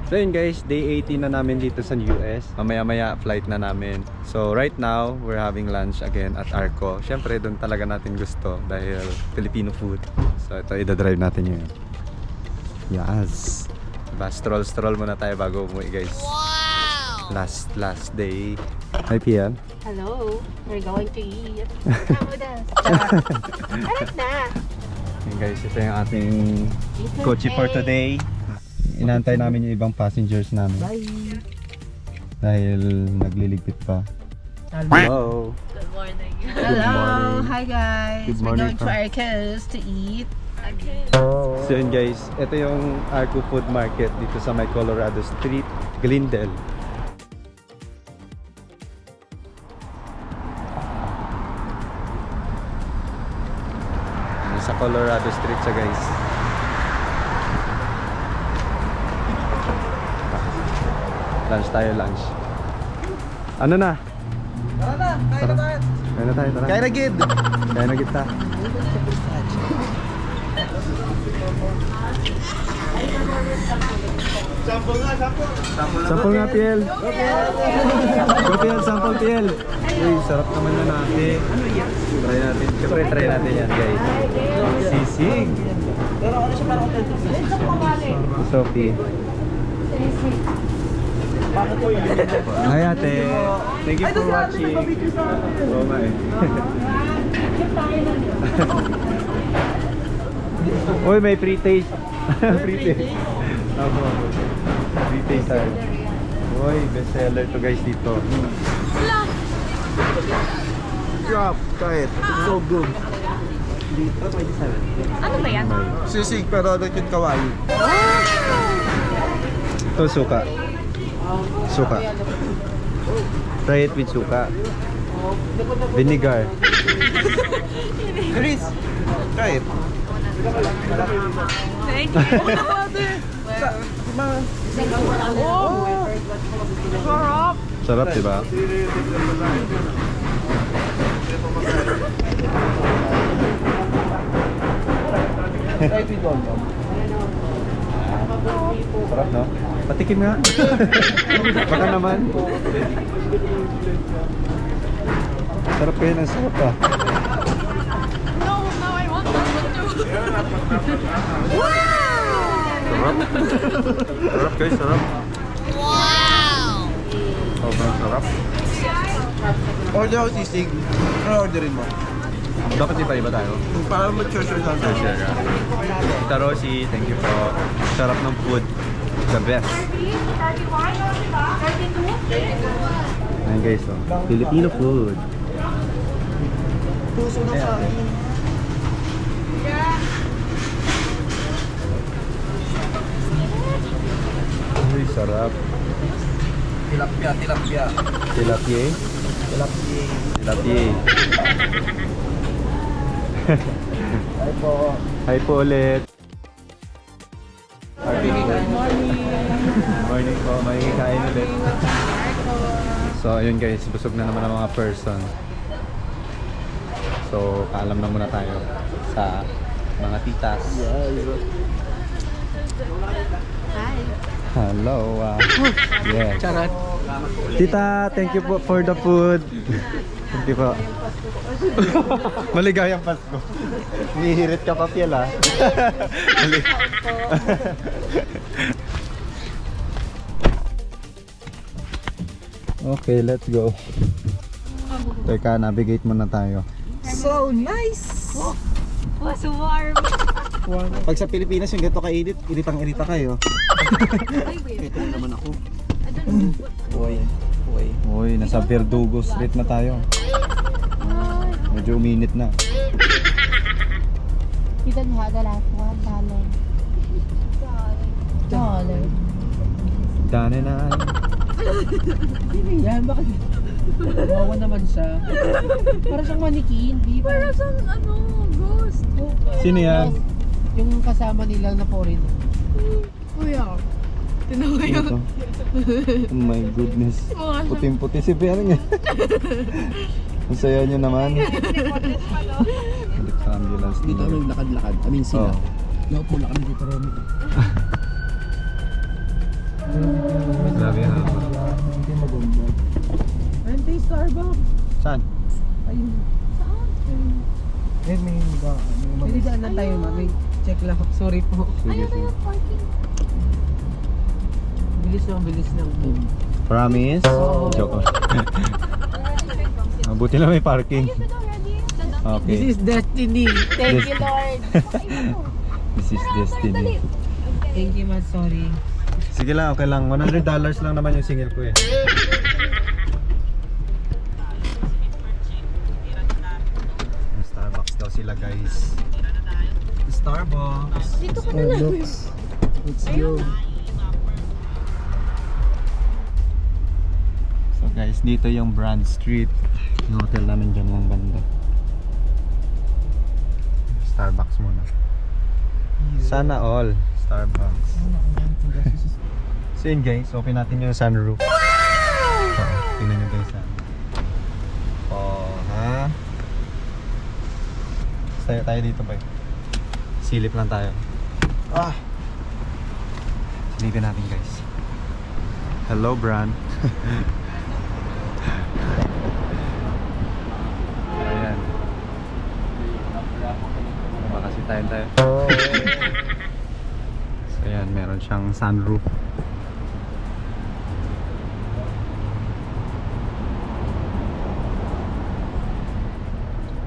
So yun guys, day 18 na namin dito sa US. Mamaya-maya flight na namin. So right now, we're having lunch again at Arco. Syempre doon talaga natin gusto dahil Filipino food. So ito, ida-drive natin yun. Yes. Diba, stroll muna tayo bago umuwi guys. Wow! Last day. Hi PM. Hello, we're going to eat. Come with us. Alas na. Yun guys, ito yung ating kotse for today. Inaantay namin yung ibang passengers namin. Bye. Dahil nagliligpit pa. Hello. Good morning. Good Hello. morning. Hi guys. Good We're morning going to pa. Arcos to eat. Again. So yun guys, ito yung Arco Food Market dito sa may Colorado Street, Glendale. Sa Colorado Street siya guys. Lunch tayo, lunch. Ano na? Tara na, kain na tayo. Kaya na tayo, tara. Kain na gid. Kaya na kita. Sample nga, sample. Sample nga, Piel. Go, Piel, sample, Piel. Uy, sarap naman na natin. Try natin. Siyempre, try natin yan, guys. Sisig. Pero ano siya parang Sophie. bakit po yun? Hi, ate. Thank you for watching. Oh, my. Uy, may free taste. Free taste. Ako. Free taste tayo. Uy, best seller to guys dito. Drop, try it. So good. Ano ba yan? Sisig pero like yung kawaii. Ito, suka. Suka. Try it with suka. Vinegar. Chris, try it. Thank you. Sarap. Sarap, diba? Try it with onion. Sarap, no? Patikim nga. Baka naman. Sarap kayo ng sarap ah. No, I want that one too. Sarap. Sarap guys, sarap. Wow! Sobrang sarap. Order ako sisig. Ano orderin mo? Dapat iba-iba tayo. Para mag-share lang tayo. Share ka. Tita Rosie, thank you po. Sarap ng food. The best. Ayan guys, oh. Filipino food. Puso na sa akin. Uy, sarap. Tilapia, tilapia. Tilapia. Tilapia. Tilapia. Ay po. Hi po ulit. Good morning. Morning po, may kain ulit. So ayun guys, busog na naman ang mga person. So paalam na muna tayo sa mga titas. Hi. Hello. Yeah. Charot. Tita, thank you po for the food. Thank you po. Maligayang Pasko. Hihirit ka pa, Piel, ah. Okay, let's go. Teka, navigate muna tayo. So nice. Was warm. Pag sa Pilipinas yung ganito ka-edit, iritang-irita kayo. Ay, wait. Ito naman ako. I don't know. Uy. Uy. Uy, nasa Verdugo Street na tayo. Medyo uminit na. You don't have the last one, dollar. Dane na. Sino yan? Bakit? Wawa naman siya. Para siyang manikin, di ba? Para siyang ghost. Sino yan? Yung kasama nila na foreigner. Kuya. Tinawa Ano to? Oh my goodness. Puting-puti si Bering. Ang saya nyo naman. Balik sa ambulance Dito dito. kami lakad-lakad. I mean sila. Oh. Naupo na kami dito, Romy. Starbucks. Saan? Ayun. Eh, may Pwede daan lang tayo, ma. May check lang. Sorry po. Sige, sige. Bilis lang. Promise? Oo. Joke. Mabuti lang may parking. This Okay. is destiny. Thank you, Lord. This is destiny. Thank you, ma. Sorry. Sige lang, okay lang. $100 lang naman yung single ko eh. Starbucks daw sila, guys. Starbucks. Dito ka na lang. Let's go. So guys, dito yung Brand Street. Yung hotel namin dyan ng banda. Starbucks muna. Sana all Starbucks. So yun guys, open natin yung sunroof. So, tingnan nyo guys ha. Oh, ha? Tayo dito ba? Silip lang tayo. Silipin natin guys. Hello brand. Ayan. Makasi tayo. So ayan, meron siyang sunroof.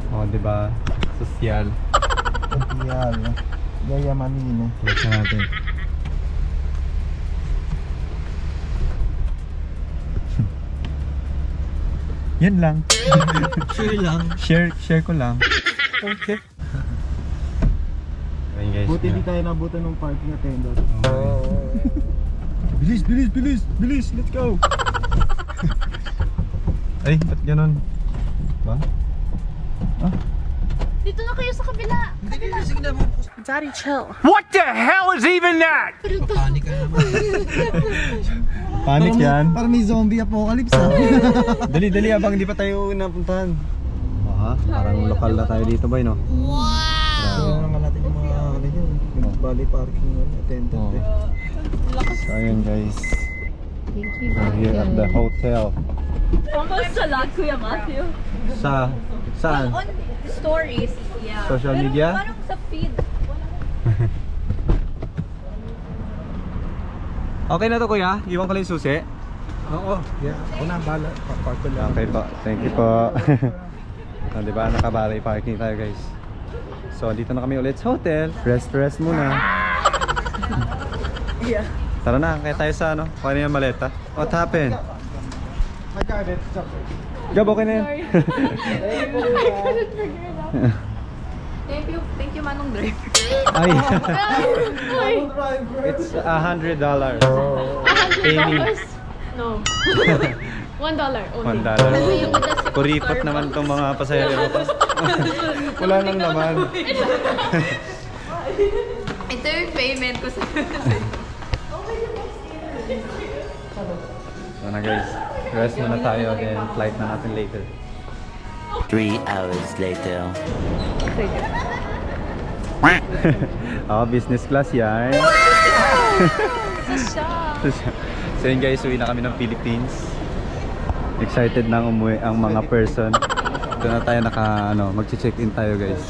Oh, diba? Sosyal. Yan. Yayamanin eh. Let's natin. Yan lang. Sure lang. Share ko lang. Okay. Ayun guys. Buti di tayo nabutan ng parking attendant. Bilis, let's go. Ay, ba't ganun? Ba? Ah? Dito na kayo sa kabila. Sige na mo. Daddy, chill. Panic yan. Parang may zombie apocalypse ah. Dali abang hindi pa tayo napuntahan. Parang lokal na tayo dito ba, no? Tingnan naman natin yung mga ano yun. Yung Ballet parking attendant eh. So ayun guys, Thank you. we're here at the hotel. Almost sa lahat, Kuya Matthew. Saan? On stories, yeah. Social media? Parang sa feed. Okay na to kuya, iwan ko lang yung susi. Oo. Yeah. Ako na bala. Park ko lang. Okay po, thank you po. Diba, nakabalay parking tayo guys. So dito na kami ulit sa hotel. Rest muna. Yeah. Tara na, kaya tayo sa ano, kuha na yung maleta. What happened? I got it. Gab, okay na yan. Thank you Manong Driver. Ay. It's $100. Pay me. No. $1 only. $1. Kuripot naman itong mga pasahero ko. Wala nang naman. Ito yung payment ko sa... So na guys, rest muna tayo, then flight na natin later. 3 hours later. Business class yan. So yun guys, uwi na kami ng Philippines. Excited na umuwi ang mga person. Doon na tayo mag-check-in tayo guys.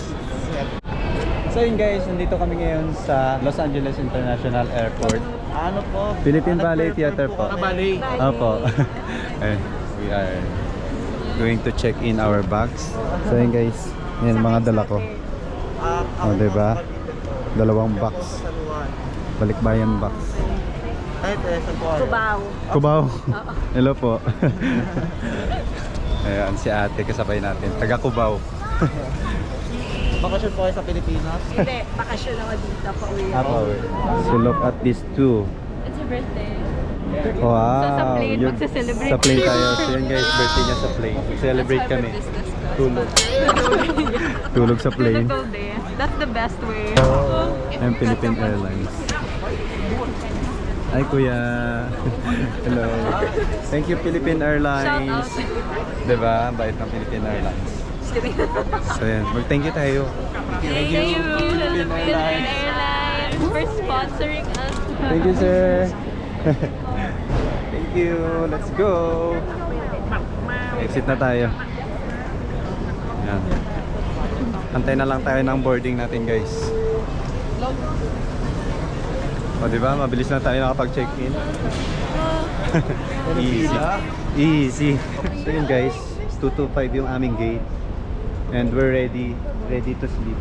So yun guys, nandito kami ngayon sa Los Angeles International Airport. Ano po? Philippine Ballet Theater po. Ballet. Opo. We are going to check in our bags. So yun guys, yan mga dala ko. O diba? 2 box. Balikbayan box. Cubao. Hello po. Ayan si ate kasabay natin. Taga Cubao. Bakasyon po kayo sa Pilipinas? Hindi, bakasyon ako dito pa uwi. So look at these two. It's her birthday. Wow. So sa plane, magse-celebrate. Sa plane tayo. So yun guys, birthday niya sa plane. Celebrate That's how kami. we discussed that. Tulog. Tulog sa plane. Tulog all day. That's the best way. And Philippine Airlines. Ay kuya. Hello. Thank you Philippine Airlines. Diba? Bait ng Philippine Airlines. So yan. Mag-thank you tayo. Thank you, Philippine Airlines, for sponsoring us. Thank you sir. Thank you. Let's go. Exit na tayo. Yan. Antay na lang tayo ng boarding natin, guys. O, diba? Mabilis na tayo nakapag-check-in. Easy. Easy. So yun, guys. 225 yung aming gate. And we're ready to sleep.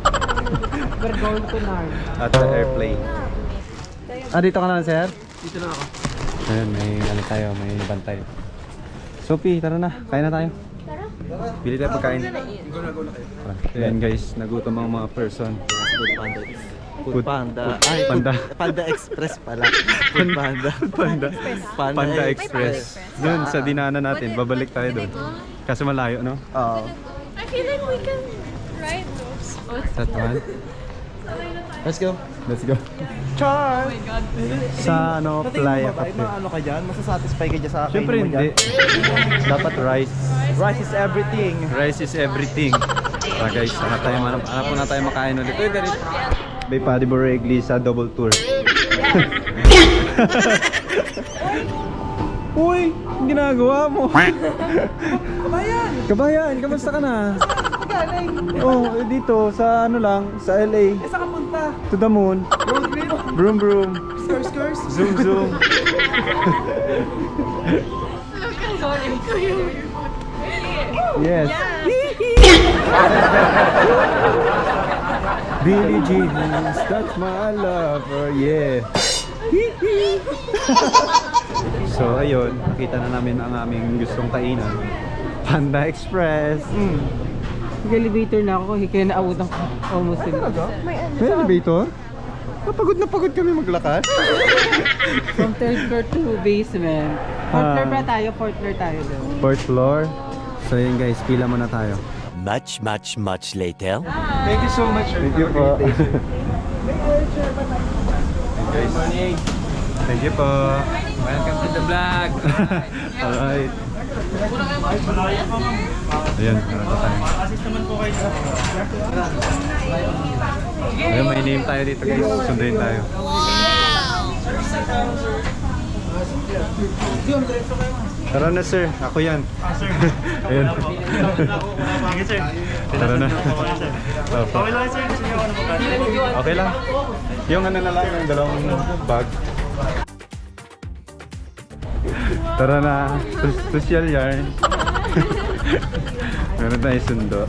We're going to Nard. At the airplane. Ah, dito ka na, sir? Dito na ako. Ayun, may ano tayo, may bantay. Sophie, tara na. Kain na tayo. Tara. Bili tayo pagkain. Go na kayo. Ayan, guys, nagutom ang mga person. Food Panda. Ay, Panda. Panda Express pala. Food Panda. Panda Express. Doon sa dinaanan natin, babalik tayo doon. Kaso malayo, no? Oo. I feel like we can ride those. That one. Let's go. Let's go. Char! Oh my God. Sa ano, Playa Cafe. Ano ka dyan? Masasatisfy ka dyan sa kainin Siyempre mo hindi. dyan? Dapat rice. Rice is everything. Rice is everything. Tara guys, hanap muna tayo makain ulit. Uy, dali. May Paddy Borregli sa double tour. Uy, ang ginagawa mo. Kabayan! Kabayan, kamusta ka na? Oh, dito sa ano lang, sa LA. Saan ka punta? To the moon. Broom broom. Skurs? Zoom zoom. Sorry. Yes. Billie Jeans, that's my lover, yeah. So ayun, nakita na namin ang aming gustong kainan. Panda Express. Nag-elevator na ako, kaya naabutan ko almost din. May elevator? Napagod na pagod kami maglakad. From third floor to basement. Fourth floor ba tayo? Fourth floor tayo doon. Fourth floor. So yun guys, pila muna tayo. Much later. Thank you so much. Thank you po. Guys, thank you po. Welcome to the vlog! Alright. Ayan, narito tayo. Ayan, may name tayo dito guys. Sunduin tayo. Tara na sir, ako yan. Ayan. Tara na. Okay lang sir. Okay lang. Yung ano na lang, yung dalawang bag. Tara na, social yarn. Meron tayo sundo.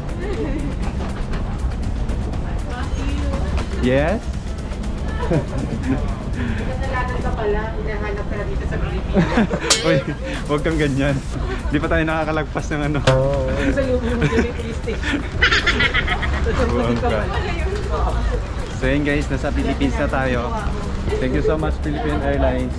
Yes? Nalalaga pala, hinahanap ka na dito sa Philippine. Uy, huwag kang ganyan. Di pa tayo nakakalagpas ng ano. Sa lubong mo dyan yung police station. Buwan ka. So yun guys, nasa Philippines na tayo. Thank you so much Philippine Airlines.